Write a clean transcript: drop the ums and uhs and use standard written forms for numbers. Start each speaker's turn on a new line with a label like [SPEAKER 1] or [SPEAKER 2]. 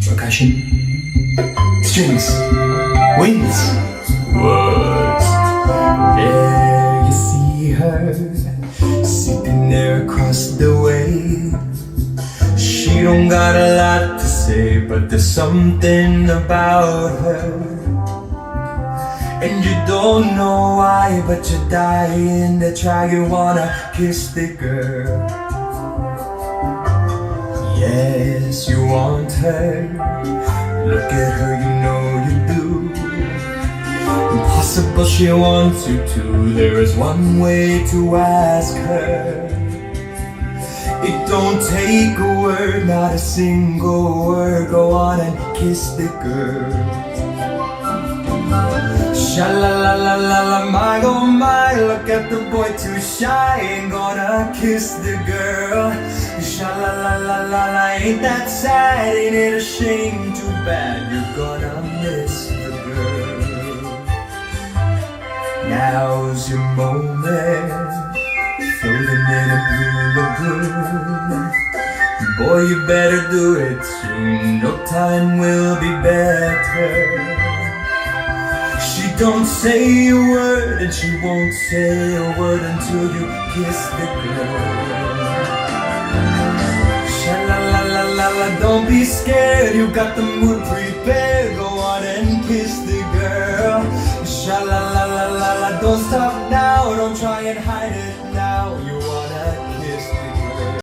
[SPEAKER 1] Percussion, strings, winds, words. There you see her, sitting there across the way. She don't got a lot to say, but there's something about her. And you don't know why, but you're dying to try. You wanna kiss the girl. Yes, you want her. Look at her, you know you do. Impossible, she wants you to. There is one way to ask her. It don't take a word, not a single word. Go on and kiss the girl. Sha-la-la-la-la-la, my oh my, look at the boy too shy, ain't gonna kiss the girl. Sha-la-la-la-la-la, ain't that sad, ain't it a shame, too bad, you're gonna miss the girl. Now's your moment, floating in a blue lagoon. Boy, you better do it soon, no time will be better. She don't say a word, and she won't say a word until you kiss the girl. Sha-la-la-la-la-la, don't be scared, you got the mood prepared. Go on and kiss the girl. Sha-la-la-la-la-la, don't stop now, don't try and hide